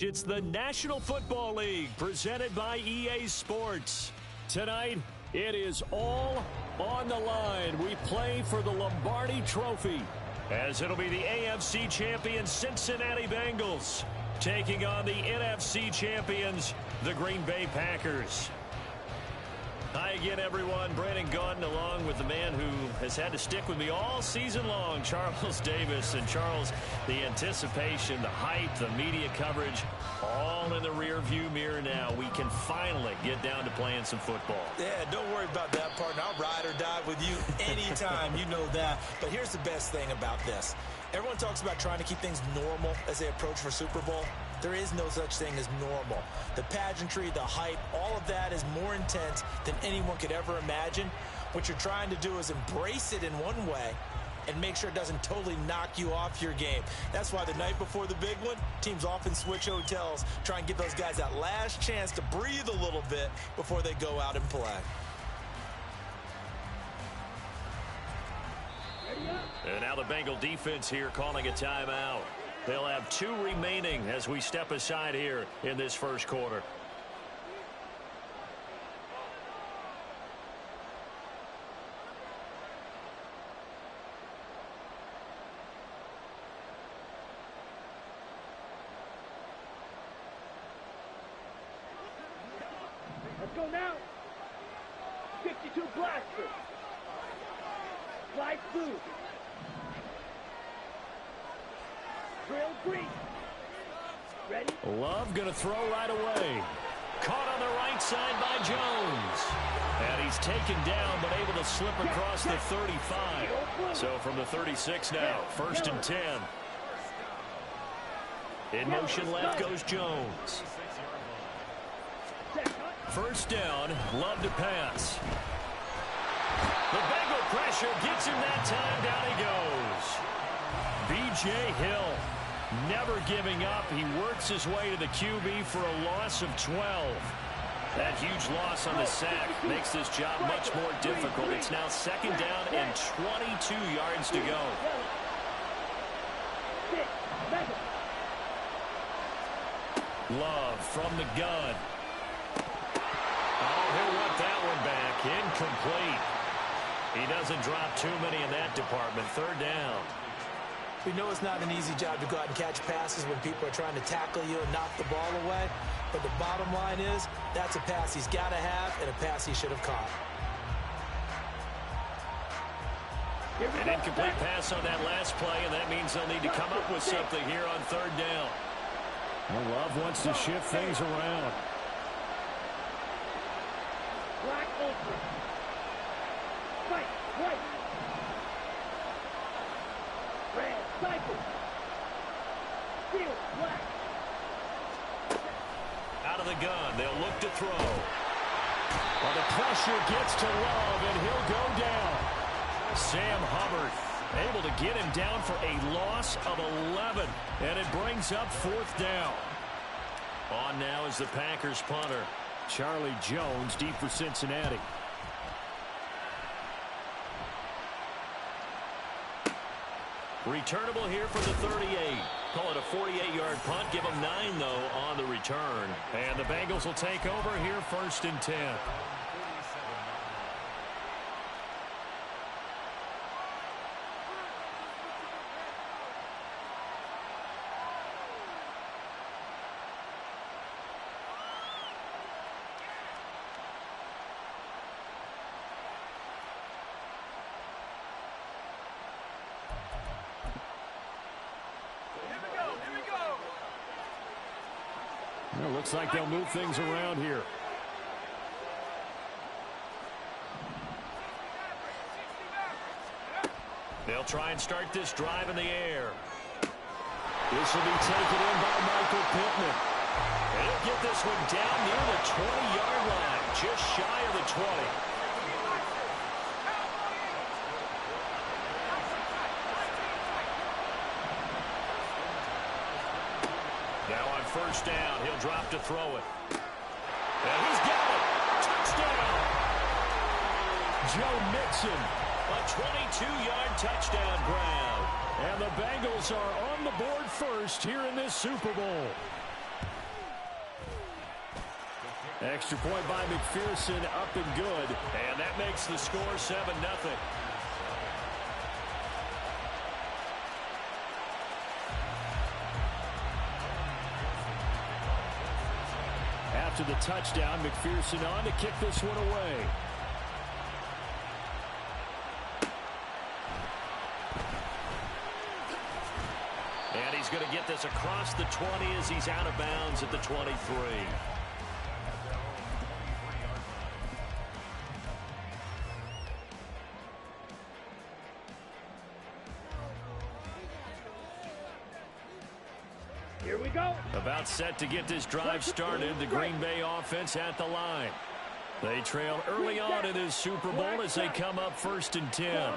It's the National Football League presented by EA Sports. Tonight, it is all on the line. We play for the Lombardi Trophy, as it'll be the AFC champion Cincinnati Bengals taking on the NFC champions, the Green Bay Packers. Hi again, everyone. Brandon Gaudin along with the man who has had to stick with me all season long, Charles Davis. And Charles, the anticipation, the hype, the media coverage, all in the rear-view mirror now. We can finally get down to playing some football. Yeah, don't worry about that, partner. I'll ride or die with you anytime. You know that. But here's the best thing about this. Everyone talks about trying to keep things normal as they approach for Super Bowl. There is no such thing as normal. The pageantry, the hype, all of that is more intense than anyone could ever imagine. What you're trying to do is embrace it in one way and make sure it doesn't totally knock you off your game. That's why the night before the big one, teams often switch hotels, try and give those guys that last chance to breathe a little bit before they go out and play. And now the Bengal defense here calling a timeout. They'll have 2 remaining as we step aside here in this first quarter. Let's go now. 52 blaster. Slide through. Drill green. Ready? Love going to throw right away. Caught on the right side by Jones. And he's taken down, but able to slip across the 35. So from the 36 now, 1st and 10. In motion left goes Jones. First down, Love to pass. The Bengal pressure gets him that time. Down he goes. B.J. Hill never giving up. He works his way to the QB for a loss of 12. That huge loss on the sack makes this job much more difficult. It's now 2nd down and 22 yards to go. Love from the gun. Oh, he'll want that one back. Incomplete. He doesn't drop too many in that department. 3rd down. We know it's not an easy job to go out and catch passes when people are trying to tackle you and knock the ball away. But the bottom line is, that's a pass he's got to have and a pass he should have caught. An incomplete pass on that last play, and that means they'll need to come up with something here on 3rd down. Well, Love wants to shift things around. Black ultra. Fight, white. Red, cycle. Steel, black. Out of the gun, they'll look to throw. Well, the pressure gets to Love, and he'll go down. Sam Hubbard able to get him down for a loss of 11, and it brings up 4th down. On now is the Packers punter, Charlie Jones, deep for Cincinnati. Returnable here for the 38. Call it a 48-yard punt. Give them 9, though, on the return. And the Bengals will take over here 1st and 10. Well, looks like they'll move things around here. They'll try and start this drive in the air. This will be taken in by Michael Pittman. And he'll get this one down near the 20-yard line, just shy of the 20. Now on 1st down, he'll drop to throw it. And he's got it. Touchdown. Joe Mixon, a 22-yard touchdown grab. And the Bengals are on the board first here in this Super Bowl. Extra point by McPherson, up and good. And that makes the score 7-0. After the touchdown, McPherson on to kick this one away. And he's going to get this across the 20 as he's out of bounds at the 23. Here we go. About set to get this drive started. The Green Bay offense at the line. They trail early on in this Super Bowl as they come up 1st and 10.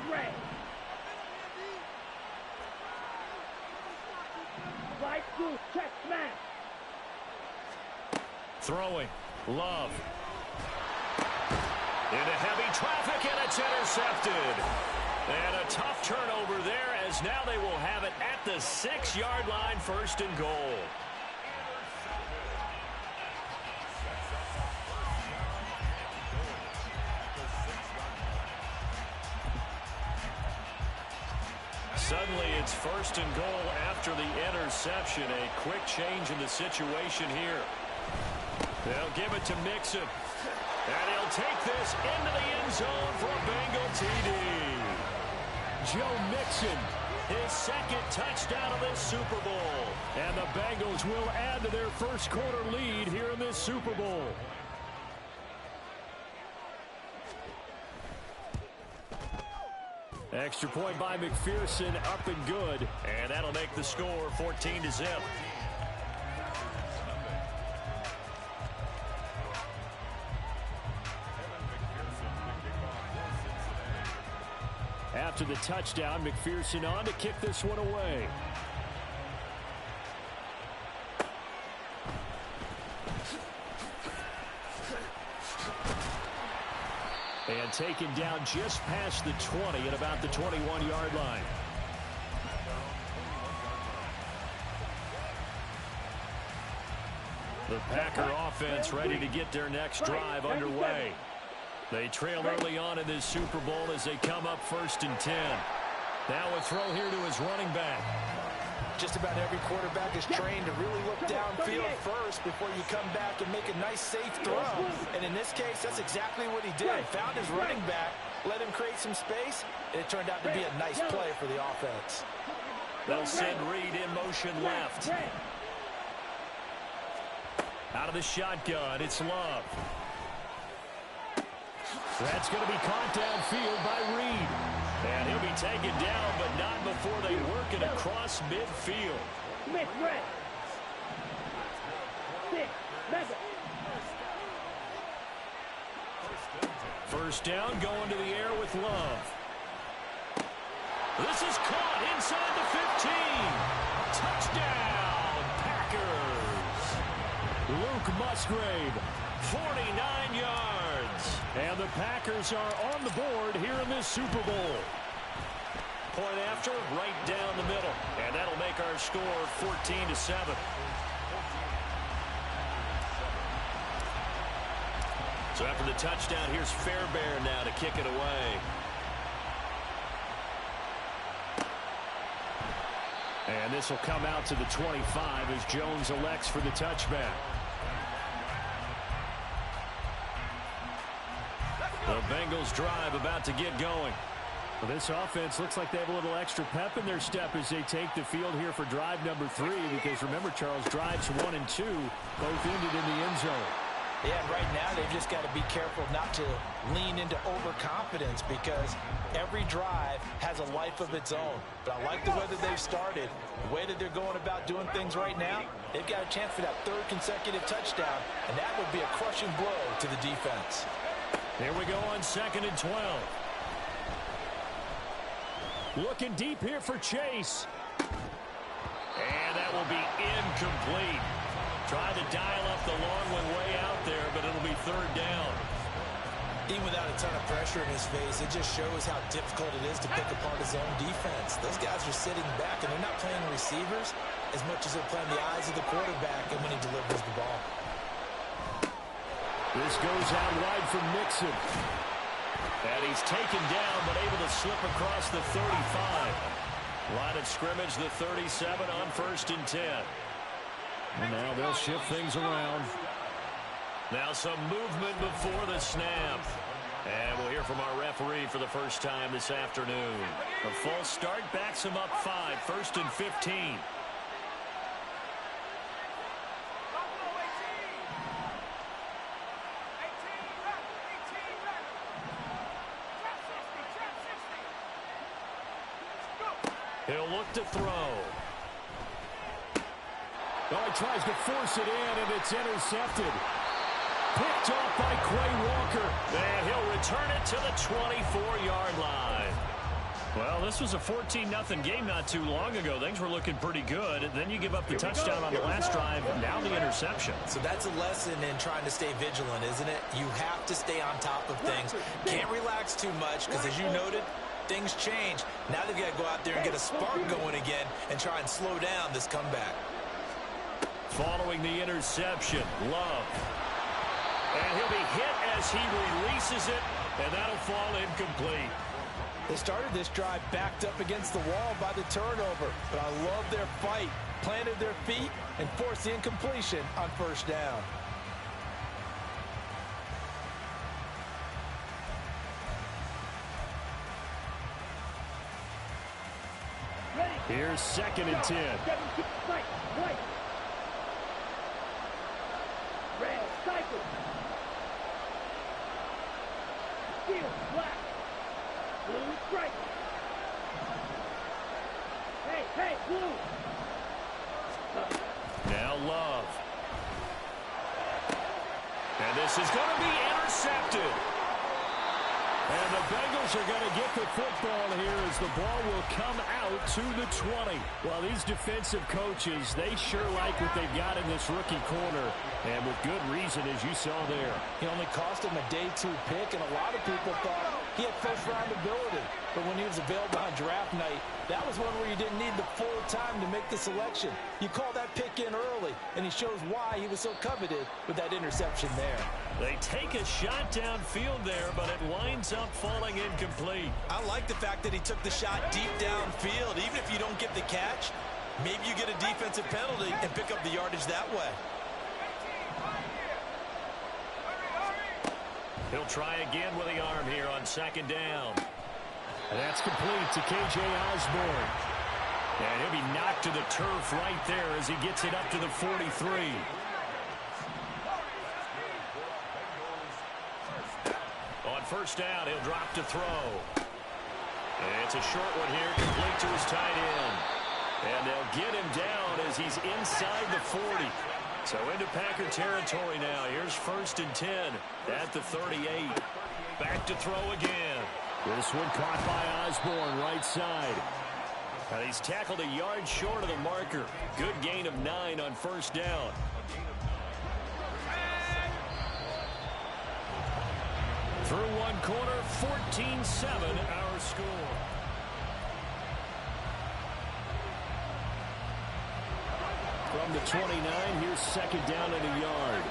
Slide through, check, smash. Throwing. Love. Into heavy traffic, and it's intercepted. And a tough turnover there, as now they will have it at the 6-yard line, 1st and goal. Suddenly it's 1st and goal after the interception. A quick change in the situation here. They'll give it to Mixon. And he'll take this into the end zone for a Bengal TD. Joe Mixon, his 2nd touchdown of this Super Bowl. And the Bengals will add to their first quarter lead here in this Super Bowl. Extra point by McPherson, up and good. And that'll make the score 14-0. After the touchdown, McPherson on to kick this one away. And taken down just past the 20 at about the 21-yard line. The Packer offense ready to get their next drive underway. They trail early on in this Super Bowl as they come up 1st and 10. Now a throw here to his running back. Just about every quarterback is trained to really look downfield first before you come back and make a nice, safe throw. And in this case, that's exactly what he did. Found his running back, let him create some space, and it turned out to be a nice play for the offense. They'll send Reed in motion left. Out of the shotgun, it's Love. That's going to be caught downfield by Reed. And he'll be taken down, but not before they work it across midfield. First down, going to the air with Love. This is caught inside the 15. Touchdown, Packers. Luke Musgrave, 49 yards. And the Packers are on the board here in this Super Bowl. Point after, right down the middle. And that'll make our score 14-7. So after the touchdown, here's Fairbairn now to kick it away. And this will come out to the 25 as Jones elects for the touchback. The Bengals drive about to get going. Well, this offense looks like they have a little extra pep in their step as they take the field here for drive number 3. Because remember, Charles, drives 1 and 2 both ended in the end zone. Yeah, and right now they've just got to be careful not to lean into overconfidence because every drive has a life of its own. But I like the way that they've started, the way that they're going about doing things right now. They've got a chance for that 3rd consecutive touchdown, and that would be a crushing blow to the defense. Here we go on 2nd and 12. Looking deep here for Chase. And that will be incomplete. Try to dial up the long one way out there, but it'll be 3rd down. Even without a ton of pressure in his face, it just shows how difficult it is to pick apart his own defense. Those guys are sitting back, and they're not playing receivers as much as they're playing the eyes of the quarterback and when he delivers the ball. This goes out wide for Mixon. And he's taken down, but able to slip across the 35. Line of scrimmage, the 37 on 1st and 10. And now they'll shift things around. Now some movement before the snap. And we'll hear from our referee for the first time this afternoon. A false start backs him up 5, 1st and 15. He'll look to throw. Oh, he tries to force it in, and it's intercepted. Picked off by Quay Walker. And he'll return it to the 24-yard line. Well, this was a 14-0 game not too long ago. Things were looking pretty good. Then you give up the touchdown on the last drive, now the interception. So that's a lesson in trying to stay vigilant, isn't it? You have to stay on top of things. Can't relax too much because, as you noted, things change. Now they've got to go out there and get a spark going again and try and slow down this comeback. Following the interception, Love. And he'll be hit as he releases it, and that'll fall incomplete. They started this drive backed up against the wall by the turnover, but I love their fight. Planted their feet and forced the incompletion on 1st down. Here's 2nd and 10. Right. Red, cycle. Steel, black. Blue, strike. Hey, blue. Now Love. And this is going to be intercepted. And the Bengals are going to get the football here as the ball will come out to the 20. Well, these defensive coaches, they sure like what they've got in this rookie corner. And with good reason, as you saw there. He only cost him a day 2 pick, and a lot of people thought he had first-round ability. But when he was available on draft night, that was one where you didn't need the full time to make the selection. You call that pick in early, and he shows why he was so coveted with that interception there. They take a shot downfield there, but it winds up falling incomplete. I like the fact that he took the shot deep downfield. Even if you don't get the catch, maybe you get a defensive penalty and pick up the yardage that way. He'll try again with the arm here on 2nd down. And that's complete to K.J. Osborne. And he'll be knocked to the turf right there as he gets it up to the 43. On 1st down, he'll drop to throw. And it's a short one here, complete to his tight end. And they'll get him down as he's inside the 40. So into Packer territory now. Here's 1st and 10 at the 38. Back to throw again. This one caught by Osborne, right side. And he's tackled a yard short of the marker. Good gain of 9 on 1st down. Through one quarter, 14-7 our score. From the 29, here's 2nd down and a yard.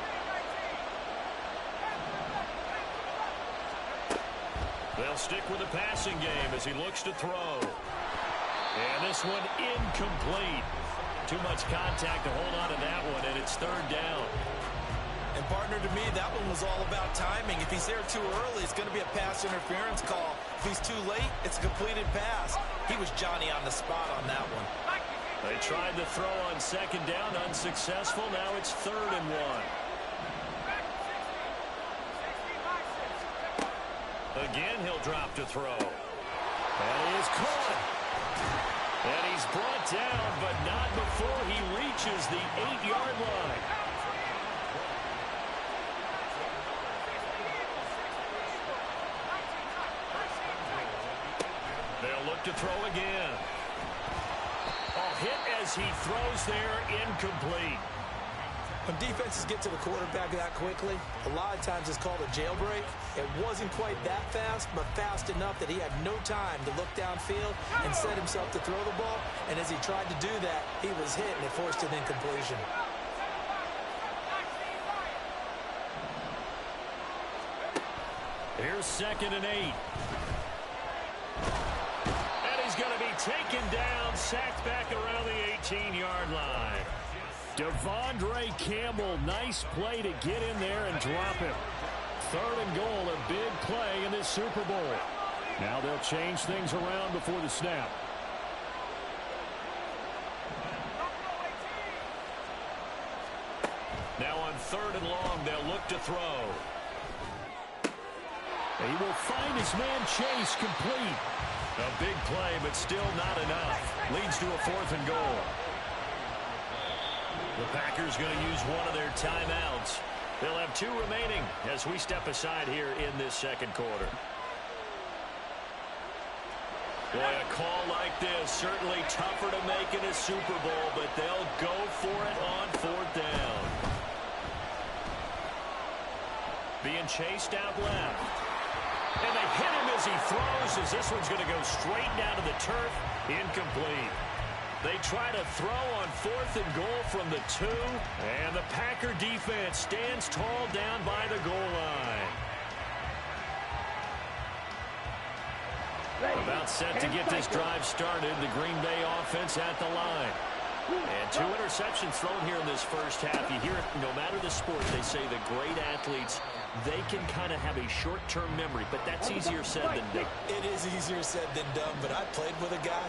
They'll stick with the passing game as he looks to throw. And this one incomplete. Too much contact to hold on to that one, and it's 3rd down. And partner, to me, that one was all about timing. If he's there too early, it's going to be a pass interference call. If he's too late, it's a completed pass. He was Johnny on the spot on that one. They tried to throw on 2nd down, unsuccessful. Now it's 3rd and 1. Again, he'll drop to throw. And he is caught. And he's brought down, but not before he reaches the 8-yard line. They'll look to throw again. Hit as he throws there, incomplete. When defenses get to the quarterback that quickly, a lot of times it's called a jailbreak. It wasn't quite that fast, but fast enough that he had no time to look downfield and set himself to throw the ball. And as he tried to do that, he was hit and it forced an incompletion. Here's 2nd and 8. And he's going to be taken down, sacked back around the 18-yard line. Devondre Campbell, nice play to get in there and drop him. 3rd and goal, a big play in this Super Bowl. Now they'll change things around before the snap. Now on 3rd and long, they'll look to throw. He will find his man Chase complete. A big play, but still not enough. Leads to a 4th and goal. The Packers going to use one of their timeouts. They'll have 2 remaining as we step aside here in this 2nd quarter. Boy, a call like this, certainly tougher to make in a Super Bowl, but they'll go for it on 4th down. Being chased out left. And they hit him as he throws, as this one's going to go straight down to the turf. Incomplete. They try to throw on 4th and goal from the 2. And the Packer defense stands tall down by the goal line. About set to get this drive started. The Green Bay offense at the line. And 2 interceptions thrown here in this first half. You hear it, no matter the sport, they say the great athletes, they can kind of have a short-term memory, but that's easier said than done. It is easier said than done, but I played with a guy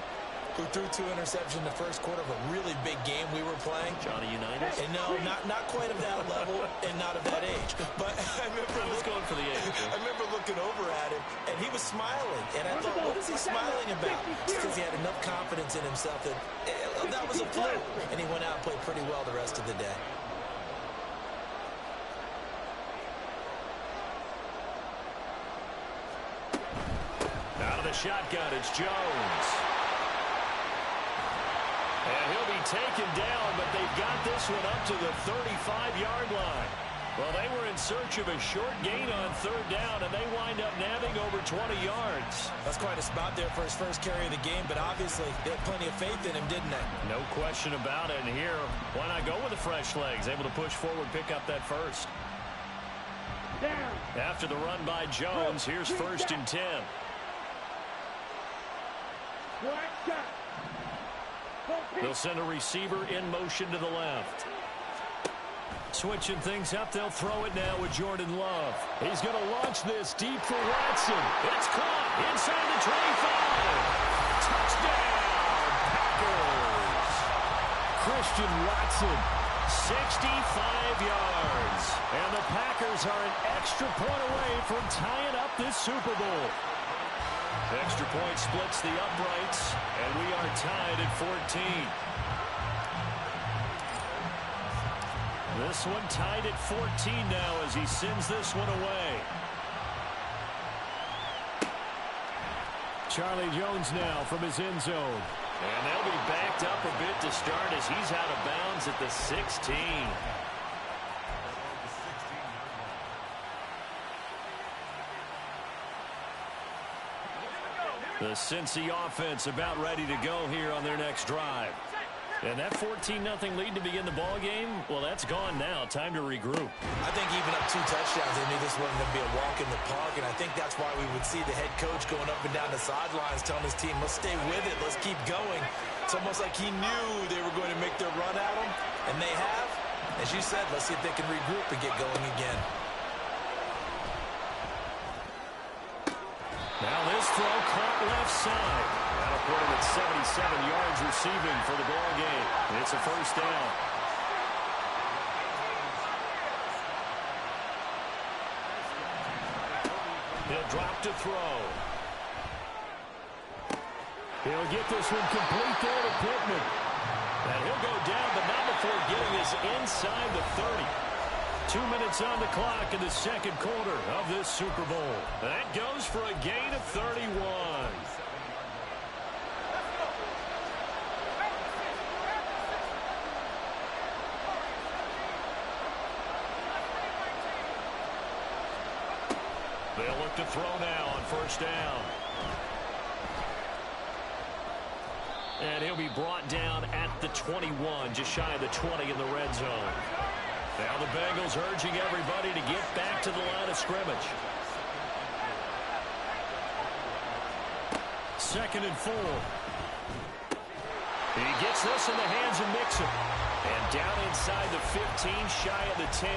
who threw 2 interceptions in the first quarter of a really big game we were playing. Johnny Unitas? And no, not quite of that level and not of that age. But I remember going for the age. I remember looking over at him, and he was smiling. And I thought, what is he smiling about? It's because he had enough confidence in himself that that was a fluke. And he went out and played pretty well the rest of the day. Out of the shotgun, it's Jones. And he'll be taken down, but they've got this one up to the 35-yard line. Well, they were in search of a short gain on 3rd down, and they wind up nabbing over 20 yards. That's quite a spot there for his first carry of the game, but obviously they had plenty of faith in him, didn't they? No question about it. And here, why not go with the fresh legs? Able to push forward, pick up that first. Down. After the run by Jones, here's 1st and 10. Black shot. They'll send a receiver in motion to the left. Switching things up, they'll throw it now with Jordan Love. He's going to launch this deep for Watson. It's caught inside the 25. Touchdown, Packers. Christian Watson, 65 yards. And the Packers are an extra point away from tying up this Super Bowl. Extra point splits the uprights, and we are tied at 14. This one tied at 14 now as he sends this one away. Charlie Jones now from his end zone. And they'll be backed up a bit to start as he's out of bounds at the 16. The Cincy offense about ready to go here on their next drive. And that 14-0 lead to begin the ball game, well, that's gone now. Time to regroup. I think even up 2 touchdowns, they knew this wasn't going to be a walk in the park, and I think that's why we would see the head coach going up and down the sidelines telling his team, let's stay with it, let's keep going. It's almost like he knew they were going to make their run at him, and they have. As you said, let's see if they can regroup and get going again. Now this throw caught left side. That'll put him at 77 yards receiving for the ball game. It's a 1st down. He'll drop to throw. He'll get this one complete there to Pittman. And he'll go down, but not before getting this inside the 30. 2 minutes on the clock in the 2nd quarter of this Super Bowl. That goes for a gain of 31. They'll look to throw now on 1st down. And he'll be brought down at the 21, just shy of the 20 in the red zone. Now the Bengals urging everybody to get back to the line of scrimmage. 2nd and 4. He gets this in the hands of Mixon. And down inside the 15, shy of the 10.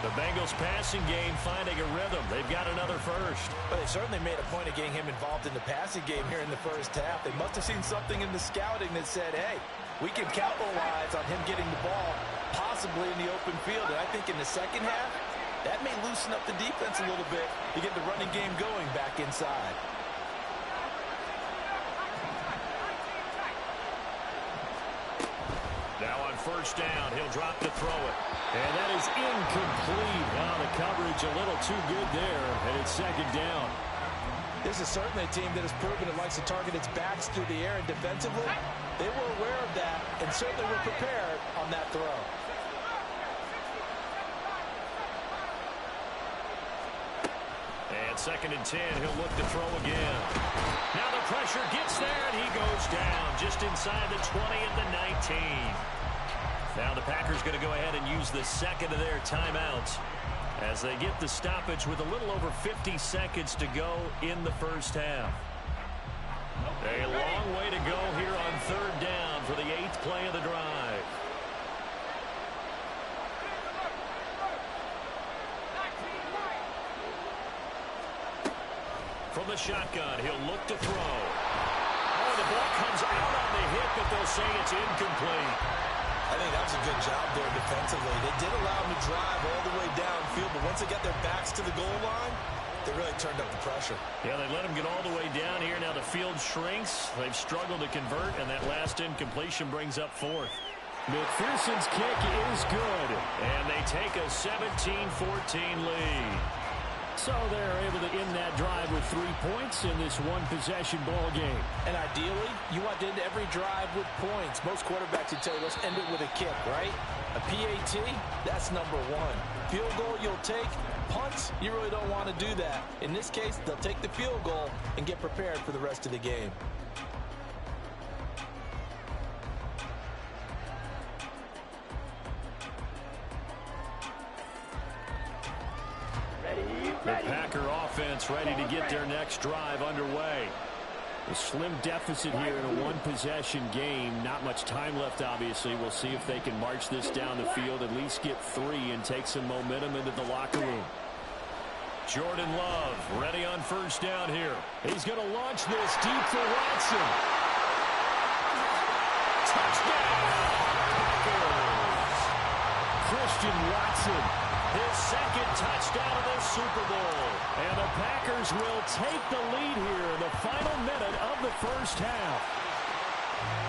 The Bengals passing game finding a rhythm. They've got another first. Well, they certainly made a point of getting him involved in the passing game here in the first half. They must have seen something in the scouting that said, hey, we can capitalize on him getting the ball possibly in the open field. And I think in the second half, that may loosen up the defense a little bit to get the running game going back inside. Now on first down, he'll drop to throw it. And that is incomplete. Now the coverage a little too good there, and it's 2nd down. This is certainly a team that has proven it likes to target its backs through the air, and defensively, they were aware of that and certainly were prepared on that throw. And 2nd and 10, he'll look to throw again. Now the pressure gets there, and he goes down just inside the 20 and the 19. Now the Packers going to go ahead and use the second of their timeouts as they get the stoppage with a little over 50 seconds to go in the first half. A long way to go here on 3rd down for the 8th play of the drive. From the shotgun, he'll look to throw. Oh, the ball comes out on the hit, but they'll say it's incomplete. I think that was a good job there defensively. They did allow them to drive all the way downfield, but once they got their backs to the goal line, they really turned up the pressure. Yeah, they let them get all the way down here. Now the field shrinks. They've struggled to convert, and that last incompletion brings up 4th. McPherson's kick is good, and they take a 17-14 lead. So they're able to end that drive with 3 points in this one-possession ball game. And ideally, you want to end every drive with points. Most quarterbacks would tell you, let's end it with a kick, right? A PAT, that's number 1. Field goal you'll take. Punts, you really don't want to do that. In this case, they'll take the field goal and get prepared for the rest of the game. The Packer offense ready to get their next drive underway. A slim deficit here in a one-possession game. Not much time left, obviously. We'll see if they can march this down the field, at least get 3, and take some momentum into the locker room. Jordan Love ready on first down here. He's going to launch this deep for Watson. Touchdown! Packers! Christian Watson. His 2nd touchdown of the Super Bowl. And the Packers will take the lead here in the final minute of the first half.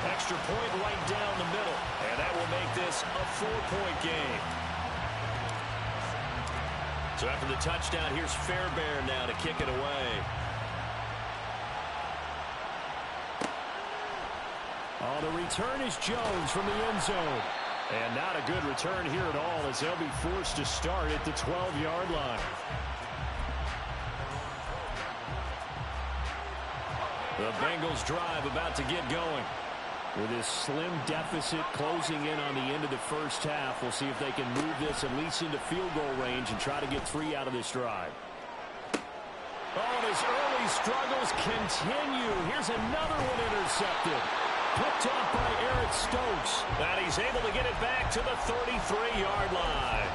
Extra point right down the middle. And that will make this a 4-point game. So after the touchdown, here's Fairbairn now to kick it away. Oh, the return is Jones from the end zone. And not a good return here at all as they'll be forced to start at the 12-yard line. The Bengals drive about to get going. With this slim deficit closing in on the end of the first half, we'll see if they can move this at least into field goal range and try to get 3 out of this drive. Oh, and his early struggles continue. Here's another one intercepted. Picked off by Eric Stokes. And he's able to get it back to the 33-yard line.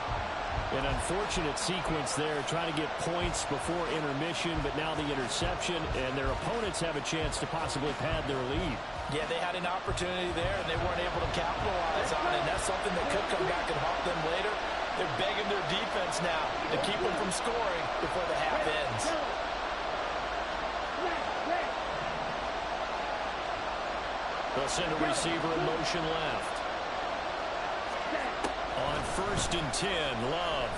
An unfortunate sequence there, trying to get points before intermission, but now the interception, and their opponents have a chance to possibly pad their lead. Yeah, they had an opportunity there, and they weren't able to capitalize on it. And that's something that could come back and haunt them later. They're begging their defense now to keep them from scoring before the half ends. They'll send a receiver in motion left. On 1st and 10, Love.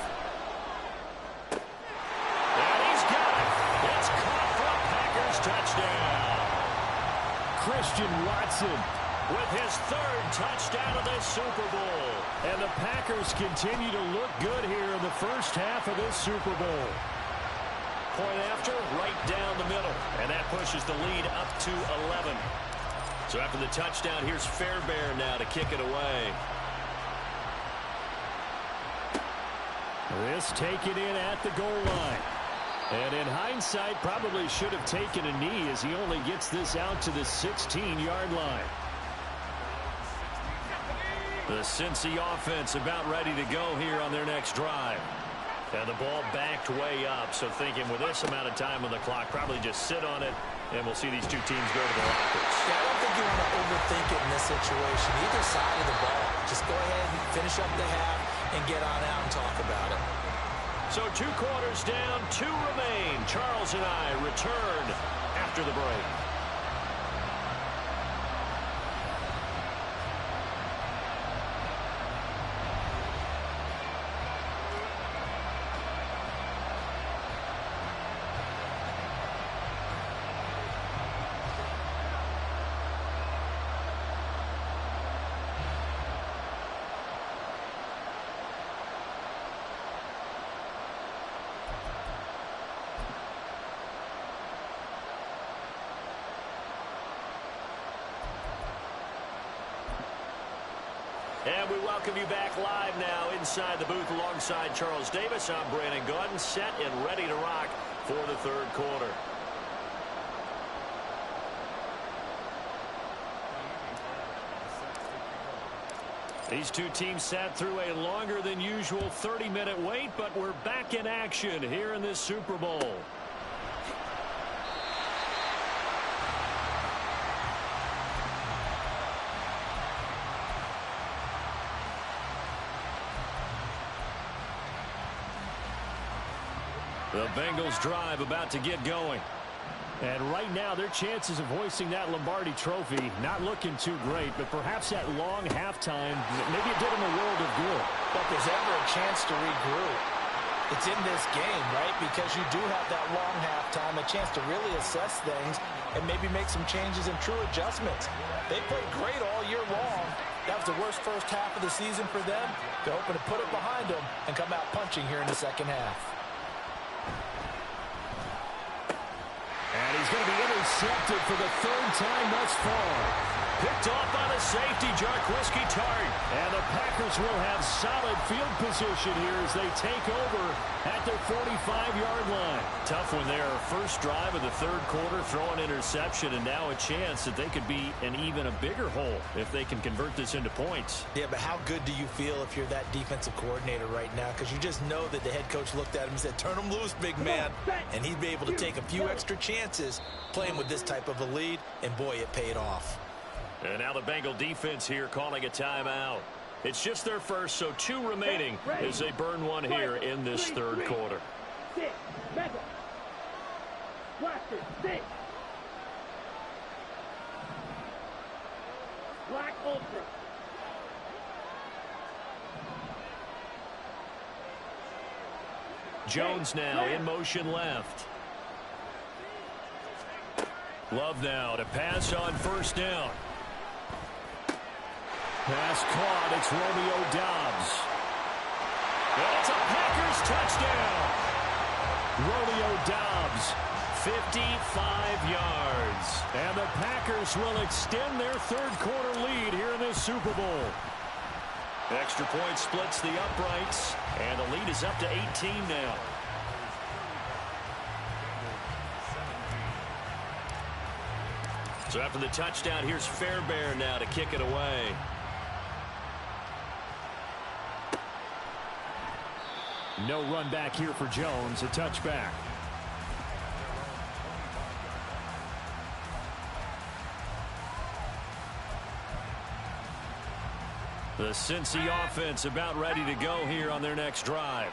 And he's got it. It's caught for a Packers touchdown. Christian Watson with his 3rd touchdown of the Super Bowl. And the Packers continue to look good here in the first half of this Super Bowl. Point after, right down the middle. And that pushes the lead up to 11. So after the touchdown, here's Fairbairn now to kick it away. This taken in at the goal line. And in hindsight, probably should have taken a knee as he only gets this out to the 16-yard line. The Cincy offense about ready to go here on their next drive. And the ball backed way up, so thinking with this amount of time on the clock, probably just sit on it, and we'll see these two teams go to the lockers. Yeah, I don't think you want to overthink it in this situation. Either side of the ball. Just go ahead and finish up the half and get on out and talk about it. So 2 quarters down, 2 remain. Charles and I return after the break. And we welcome you back live now inside the booth alongside Charles Davis. I'm Brandon Gaudin, set and ready to rock for the third quarter. These two teams sat through a longer than usual 30-minute wait, but we're back in action here in this Super Bowl. The Bengals drive about to get going. And right now, their chances of hoisting that Lombardi trophy not looking too great, but perhaps that long halftime, maybe it did them a world of good. But there's ever a chance to regroup. It's in this game, right? Because you do have that long halftime, a chance to really assess things and maybe make some changes and true adjustments. They played great all year long. That was the worst first half of the season for them. They're hoping to put it behind them and come out punching here in the second half. And he's going to be intercepted for the 3rd time thus far. Picked off on a safety, Jarquiski Tart. And the Packers will have solid field position here as they take over at their 45-yard line. Tough one there. First drive of the third quarter, throw an interception, and now a chance that they could be in even a bigger hole if they can convert this into points. Yeah, but how good do you feel if you're that defensive coordinator right now? Because you just know that the head coach looked at him and said, turn him loose, big man. And he'd be able to take a few extra chances playing with this type of a lead, and boy, it paid off. And now the Bengal defense here calling a timeout. It's just their first, so 2 remaining as they burn one here in this third quarter. 6, Mega. Blaster, 6. Black Ultra. Jones now in motion left. Love now to pass on first down. Pass caught. It's Romeo Doubs. And it's a Packers touchdown. Romeo Doubs, 55 yards. And the Packers will extend their third quarter lead here in this Super Bowl. Extra point splits the uprights, and the lead is up to 18 now. So after the touchdown, here's Fairbairn now to kick it away. No run back here for Jones, a touchback. The Cincy offense about ready to go here on their next drive.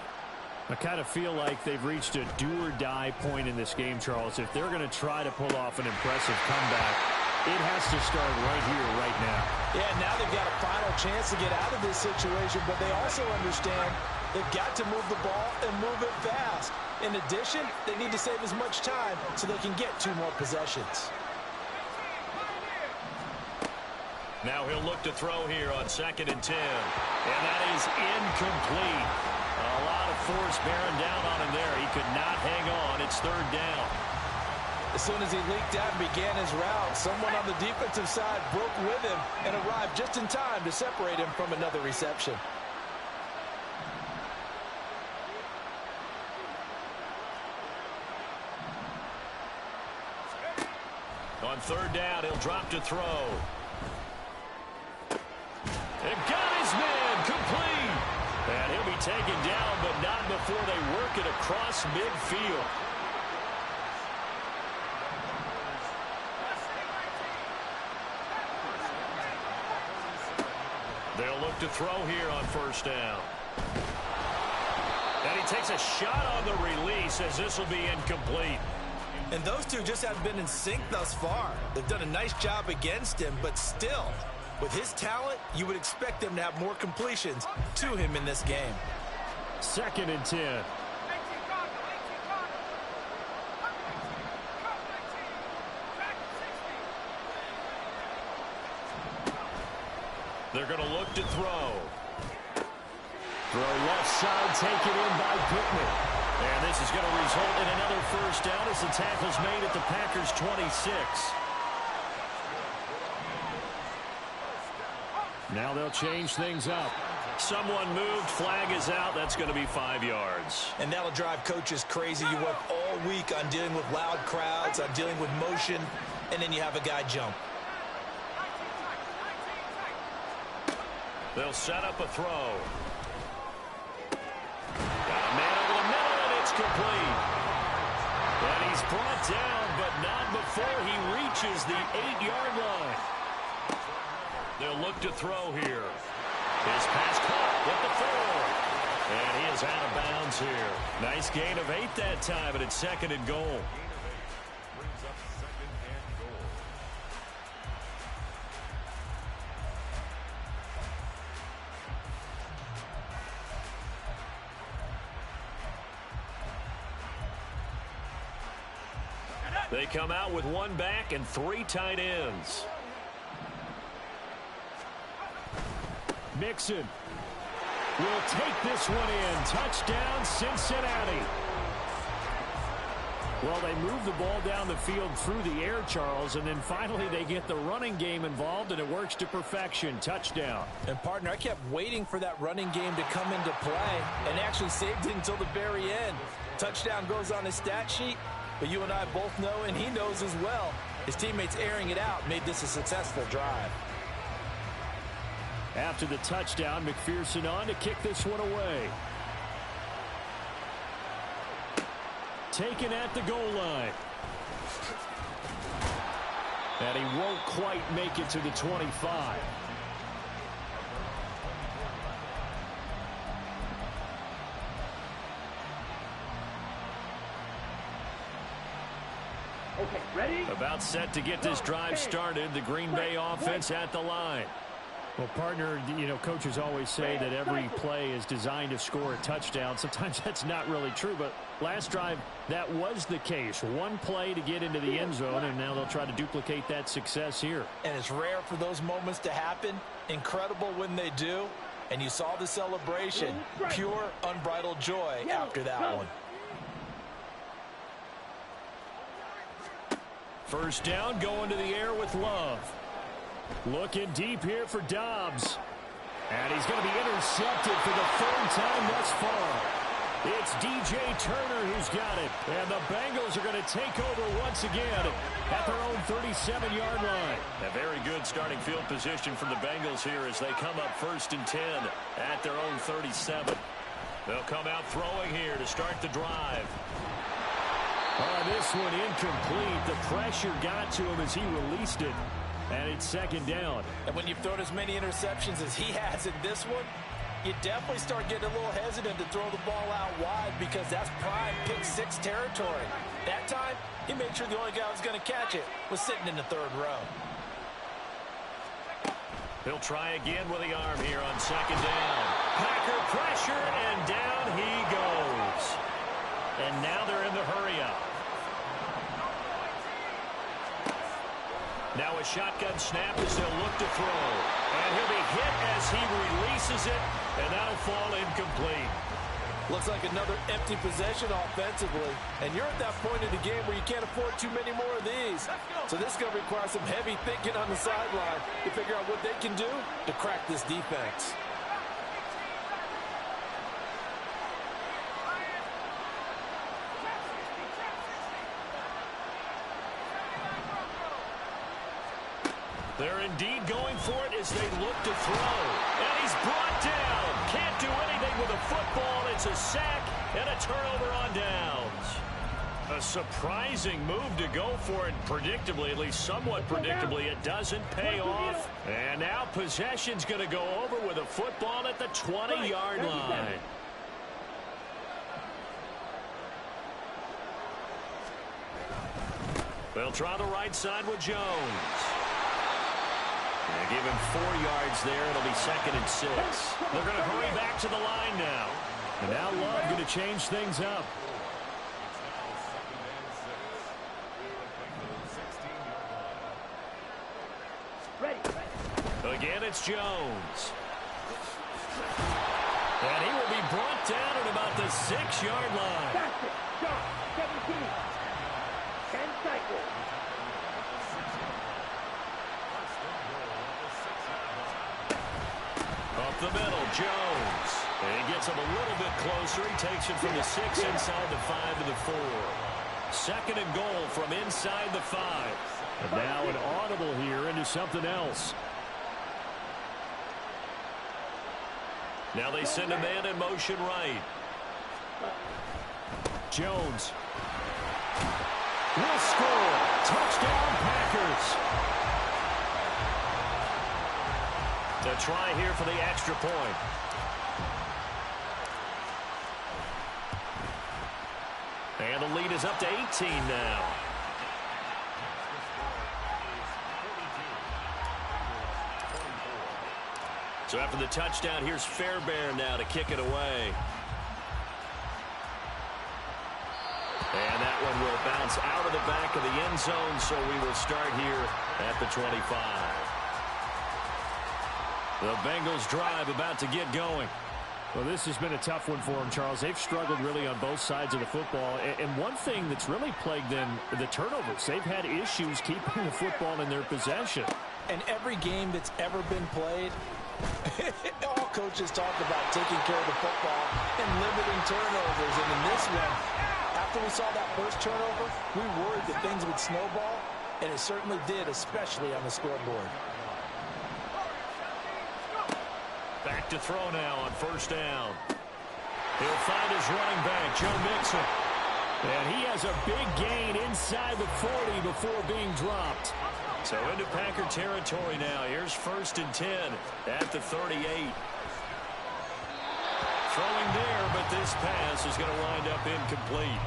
I kind of feel like they've reached a do-or-die point in this game, Charles. If they're going to try to pull off an impressive comeback, it has to start right here, right now. Yeah, now they've got a final chance to get out of this situation, but they also understand they've got to move the ball and move it fast. In addition, they need to save as much time so they can get 2 more possessions. Now he'll look to throw here on 2nd and 10. And that is incomplete. A lot of force bearing down on him there. He could not hang on. It's 3rd down. As soon as he leaked out and began his route, someone on the defensive side broke with him and arrived just in time to separate him from another reception. On third down, he'll drop to throw. And got his man complete. And he'll be taken down, but not before they work it across midfield. They'll look to throw here on first down. And he takes a shot on the release as this will be incomplete. And those two just haven't been in sync thus far. They've done a nice job against him, but still, with his talent, you would expect them to have more completions to him in this game. 2nd and 10. They're going to look to throw. Throw left side, taken in by Pittman. And this is going to result in another first down as the tackle's made at the Packers' 26. Now they'll change things up. Someone moved, flag is out. That's going to be 5 yards. And that'll drive coaches crazy. You work all week on dealing with loud crowds, on dealing with motion, and then you have a guy jump. They'll set up a throw. Got a man over the middle, and it's complete. And he's brought down, but not before he reaches the 8-yard line. They'll look to throw here. His pass caught with the 4. And he is out of bounds here. Nice gain of 8 that time, but it's 2nd and goal. They come out with 1 back and 3 tight ends. Mixon will take this one in. Touchdown, Cincinnati. Well, they move the ball down the field through the air, Charles, and then finally they get the running game involved, and it works to perfection. Touchdown. And, partner, I kept waiting for that running game to come into play and actually saved it until the very end. Touchdown goes on his stat sheet, but you and I both know, and he knows as well, his teammates airing it out made this a successful drive. After the touchdown, McPherson on to kick this one away. Taken at the goal line. And he won't quite make it to the 25. Okay, ready? About set to get this drive started. The Green Bay offense at the line. Well, partner, you know, coaches always say that every play is designed to score a touchdown. Sometimes that's not really true, but last drive, that was the case. 1 play to get into the end zone, and now they'll try to duplicate that success here. And it's rare for those moments to happen. Incredible when they do. And you saw the celebration. Pure, unbridled joy after that one. First down, going to the air with Love. Looking deep here for Dobbs. And he's going to be intercepted for the 3rd time thus far. It's DJ Turner who's got it. And the Bengals are going to take over once again at their own 37-yard line. A very good starting field position for the Bengals here as they come up 1st and 10 at their own 37. They'll come out throwing here to start the drive. This one incomplete. The pressure got to him as he released it. And it's 2nd down. And when you've thrown as many interceptions as he has in this one, you definitely start getting a little hesitant to throw the ball out wide because that's prime pick 6 territory. That time, he made sure the only guy who was going to catch it was sitting in the 3rd row. He'll try again with the arm here on 2nd down. Packer pressure, and down he goes. And now they're in the hurry-up. Now a shotgun snap as they'll look to throw. And he'll be hit as he releases it, and that'll fall incomplete. Looks like another empty possession offensively. And you're at that point in the game where you can't afford too many more of these. So this is going to require some heavy thinking on the sideline to figure out what they can do to crack this defense. They're indeed going for it as they look to throw. And he's brought down. Can't do anything with a football. It's a sack and a turnover on downs. A surprising move to go for it. Predictably, at least somewhat predictably, it doesn't pay off. And now possession's going to go over with a football at the 20-yard line. They'll try the right side with Jones. They give him 4 yards there. It'll be 2nd and 6. They're going to hurry back to the line now. And now Love going to change things up. Again, it's Jones. And he will be brought down at about the 6-yard line. That's it. Stop. 17. 10 cycles. Up the middle, Jones. And he gets him a little bit closer. He takes it from the 6 inside the 5 to the 4. 2nd and goal from inside the 5. And now an audible here into something else. Now they send a man in motion right. Jones will score. Touchdown, Packers. To try here for the extra point. And the lead is up to 18 now. So after the touchdown, here's Fairbairn now to kick it away. And that one will bounce out of the back of the end zone, so we will start here at the 25. The Bengals drive about to get going. Well, this has been a tough one for them, Charles. They've struggled really on both sides of the football. And one thing that's really plagued them, the turnovers. They've had issues keeping the football in their possession. And every game that's ever been played, all coaches talk about taking care of the football and limiting turnovers. And in this one, after we saw that first turnover, we worried that things would snowball, and it certainly did, especially on the scoreboard. Back to throw now on 1st down. He'll find his running back, Joe Mixon. And he has a big gain inside the 40 before being dropped. So into Packer territory now. Here's 1st and 10 at the 38. Throwing there, but this pass is going to wind up incomplete.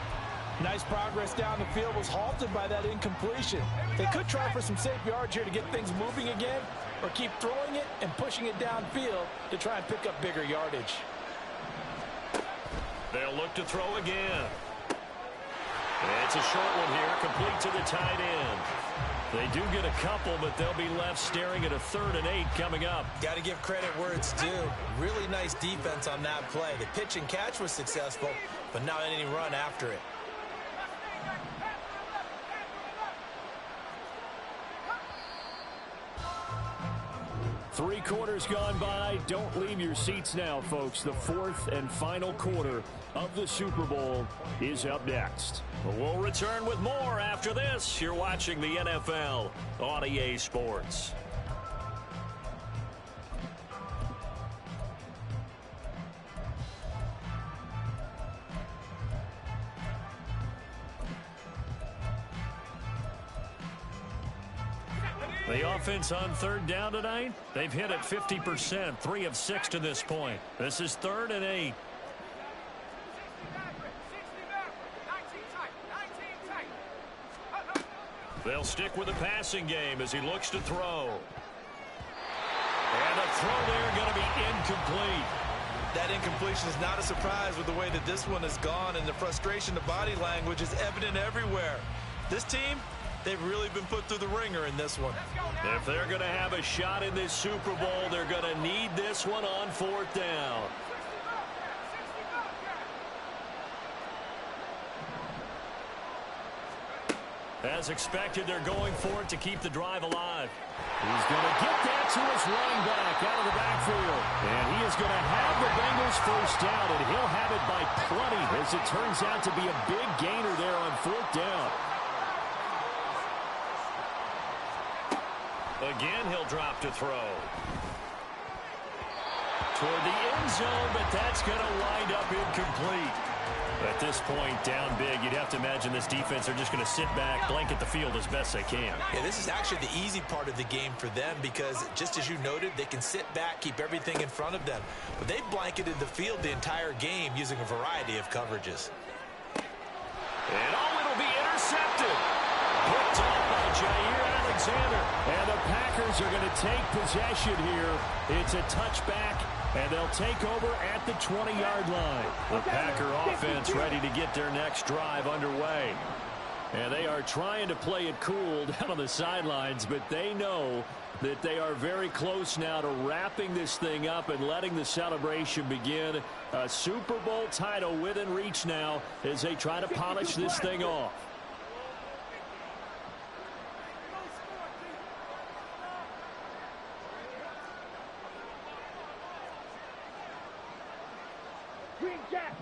Nice progress down the field, was halted by that incompletion. They could try for some safe yards here to get things moving again, or keep throwing it and pushing it downfield to try and pick up bigger yardage. They'll look to throw again. It's a short one here, complete to the tight end. They do get a couple, but they'll be left staring at a 3rd and 8 coming up. Got to give credit where it's due. Really nice defense on that play. The pitch and catch was successful, but not any run after it. Three quarters gone by. Don't leave your seats now, folks. The 4th and final quarter of the Super Bowl is up next. We'll return with more after this. You're watching the NFL on EA Sports. The offense on 3rd down tonight, they've hit it 50%, 3 of 6 to this point. This is 3rd and 8. They'll stick with the passing game as he looks to throw. And a throw there going to be incomplete. That incompletion is not a surprise with the way that this one has gone, and the frustration, the body language is evident everywhere. This team, they've really been put through the ringer in this one. If they're going to have a shot in this Super Bowl, they're going to need this one on 4th down. As expected, they're going for it to keep the drive alive. He's going to get that to his running back out of the backfield. And he is going to have the Bengals 1st down, and he'll have it by plenty, as it turns out to be a big gainer there on 4th down. Again, he'll drop to throw. Toward the end zone, but that's going to wind up incomplete. At this point, down big, you'd have to imagine this defense are just going to sit back, blanket the field as best they can. Yeah, this is actually the easy part of the game for them because, just as you noted, they can sit back, keep everything in front of them. But they've blanketed the field the entire game using a variety of coverages. And it'll be intercepted. Picked up by Jair Alexander. And the Packers are going to take possession here. It's a touchback, and they'll take over at the 20-yard line. The Packer offense ready to get their next drive underway. And they are trying to play it cool down on the sidelines, but they know that they are very close now to wrapping this thing up and letting the celebration begin. A Super Bowl title within reach now as they try to polish this thing off. Green Jack.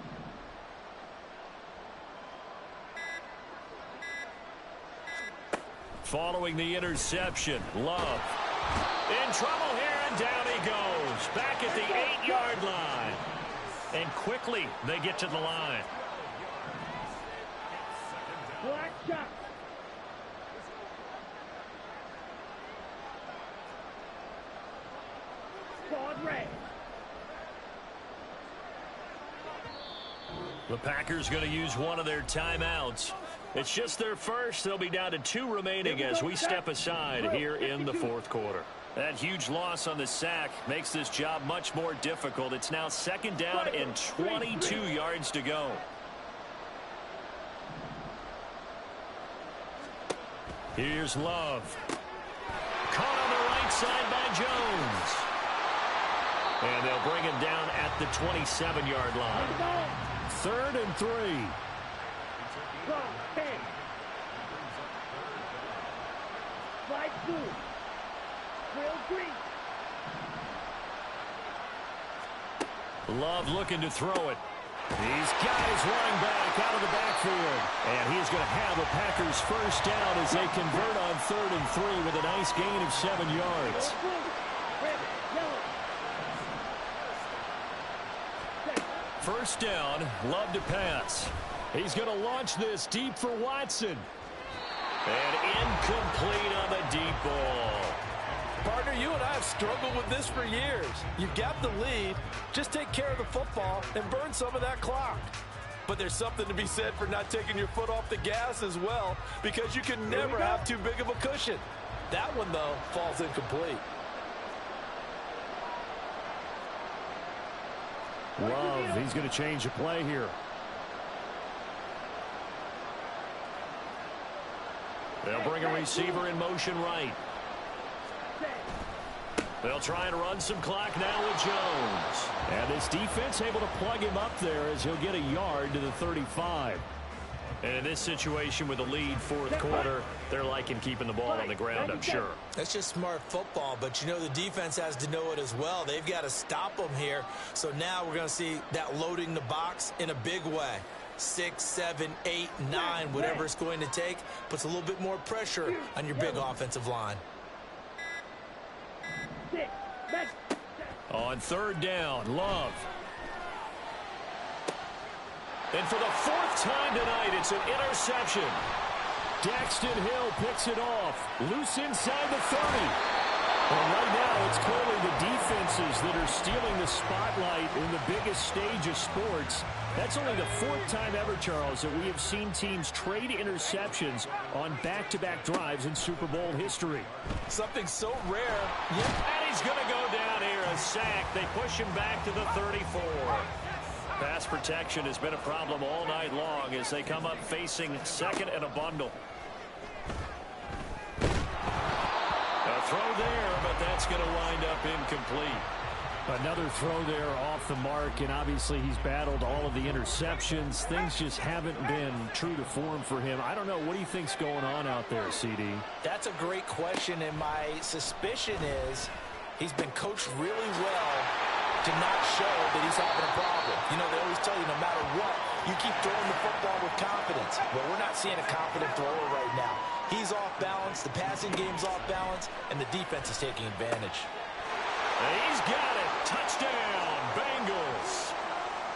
Following the interception, Love in trouble here, and down he goes. Back at the 8-yard line. And quickly, they get to the line. Black shot. Squad red. The Packers going to use one of their timeouts. It's just their first. They'll be down to 2 remaining as we step aside here in the fourth quarter. That huge loss on the sack makes this job much more difficult. It's now 2nd down and 22 yards to go. Here's Love. Caught on the right side by Jones. And they'll bring him down at the 27-yard line. 3rd and 3. Go, 10. Slide 2. Real green. Love looking to throw it. These guys running back out of the backfield. And he's going to have a Packers first down as they convert on 3rd and 3 with a nice gain of 7 yards. Red, yellow. First down, Love to pass. He's going to launch this deep for Watson. And incomplete on the deep ball. Partner, you and I have struggled with this for years. You've got the lead. Just take care of the football and burn some of that clock. But there's something to be said for not taking your foot off the gas as well, because you can never have too big of a cushion. That one, though, falls incomplete. Love, he's going to change the play here. They'll bring a receiver in motion right. They'll try and run some clock now with Jones. And this defense able to plug him up there as he'll get a yard to the 35. And in this situation with a lead 4th quarter, they're liking keeping the ball on the ground, I'm sure. That's just smart football, but you know the defense has to know it as well. They've got to stop them here. So now we're going to see that loading the box in a big way. 6, 7, 8, 9, whatever it's going to take, puts a little bit more pressure on your big offensive line. On 3rd down, Love. And for the 4th time tonight, it's an interception. Daxton Hill picks it off. Loose inside the 30. And right now, it's clearly the defenses that are stealing the spotlight in the biggest stage of sports. That's only the 4th time ever, Charles, that we have seen teams trade interceptions on back-to-back drives in Super Bowl history. Something so rare. And he's going to go down here, a sack. They push him back to the 34. Pass protection has been a problem all night long as they come up facing 2nd and a bundle. A throw there, but that's going to wind up incomplete. Another throw there off the mark, and obviously he's battled all of the interceptions. Things just haven't been true to form for him. I don't know. What do you think's going on out there, CD? That's a great question, and my suspicion is he's been coached really well to not show that he's having a problem. You know, they always tell you no matter what, you keep throwing the football with confidence. Well, we're not seeing a confident thrower right now. He's off balance, the passing game's off balance, and the defense is taking advantage. He's got it. Touchdown, Bengals.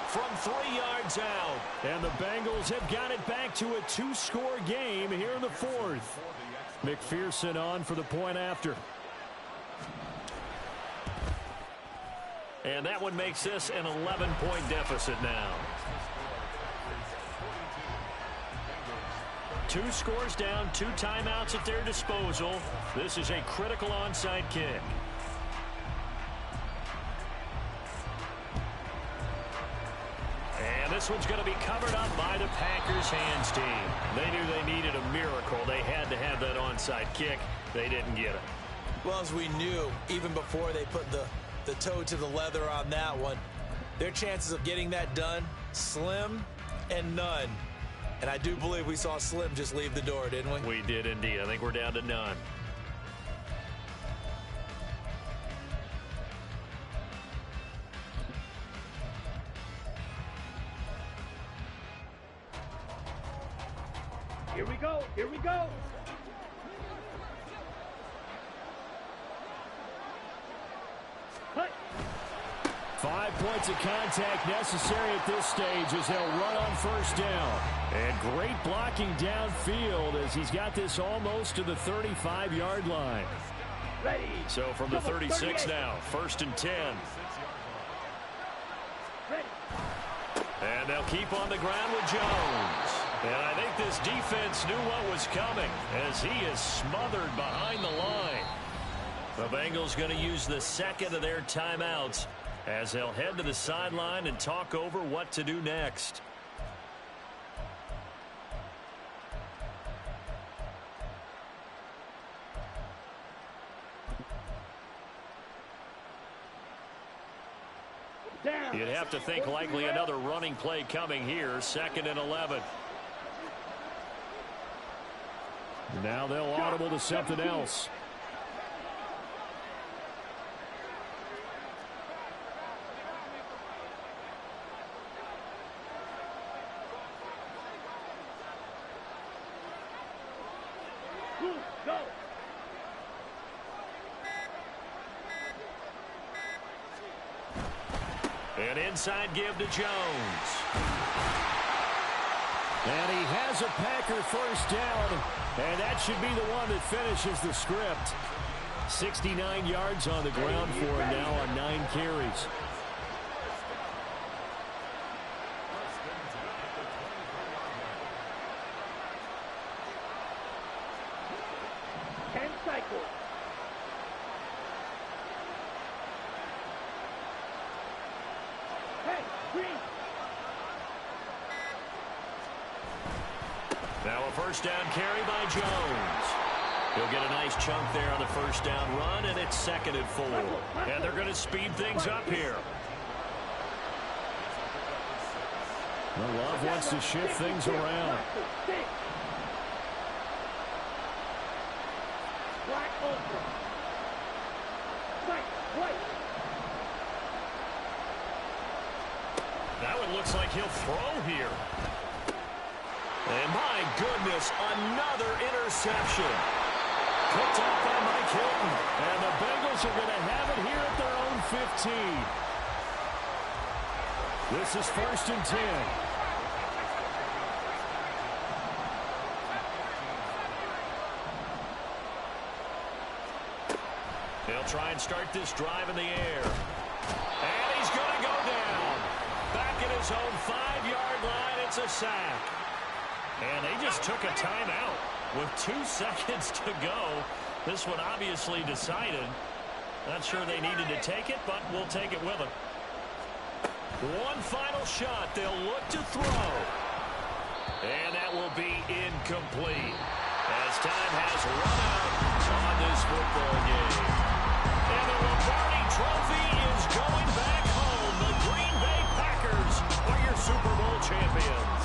From 3 yards out. And the Bengals have got it back to a 2-score game here in the 4th. McPherson on for the point after. And that one makes this an 11-point deficit now. 2 scores down, 2 timeouts at their disposal. This is a critical onside kick. And this one's going to be covered up by the Packers hands team. They knew they needed a miracle. They had to have that onside kick. They didn't get it. Well, as we knew, even before they put the toe to the leather on that one, their chances of getting that done, slim and none. And I do believe we saw Slim just leave the door, didn't we? We did indeed. I think we're down to none. Here we go. Here we go. Cut. 5 points of contact necessary at this stage as they'll run on first down. And great blocking downfield as he's got this almost to the 35-yard line. Ready. So from the 36 now, 1st and 10. Ready. And they'll keep on the ground with Jones. And I think this defense knew what was coming as he is smothered behind the line. The Bengals going to use the second of their timeouts as they'll head to the sideline and talk over what to do next. Down. You'd have to think likely another running play coming here, 2nd and 11. Now they'll audible to something else. Go. An inside give to Jones. And he has a Packer first down. And that should be the one that finishes the script. 69 yards on the ground for him now on 9 carries. Now a first down carry by Jones. He'll get a nice chunk there on the first down run, and it's 2nd and 4. And they're going to speed things up here. Well, Love wants to shift things around. That one looks like he'll throw here. And my goodness, another interception. Picked off by Mike Hilton. And the Bengals are going to have it here at their own 15. This is 1st and 10. They'll try and start this drive in the air. And he's going to go down. Back at his own 5-yard line, it's a sack. And they just took a timeout with 2 seconds to go. This one obviously decided. Not sure they needed to take it, but we'll take it with them. One final shot. They'll look to throw. And that will be incomplete as time has run out on this football game. And the Lombardi Trophy is going back home. The Green Bay Packers are your Super Bowl champions.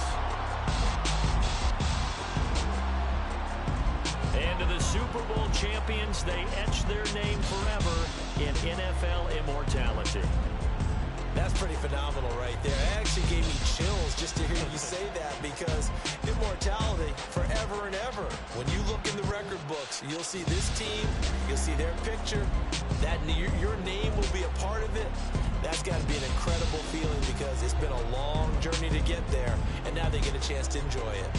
And to the Super Bowl champions, they etch their name forever in NFL immortality. That's pretty phenomenal right there. It actually gave me chills just to hear you say that, because immortality forever and ever. When you look in the record books, you'll see this team, you'll see their picture, that your name will be a part of it. That's got to be an incredible feeling, because it's been a long journey to get there, and now they get a chance to enjoy it.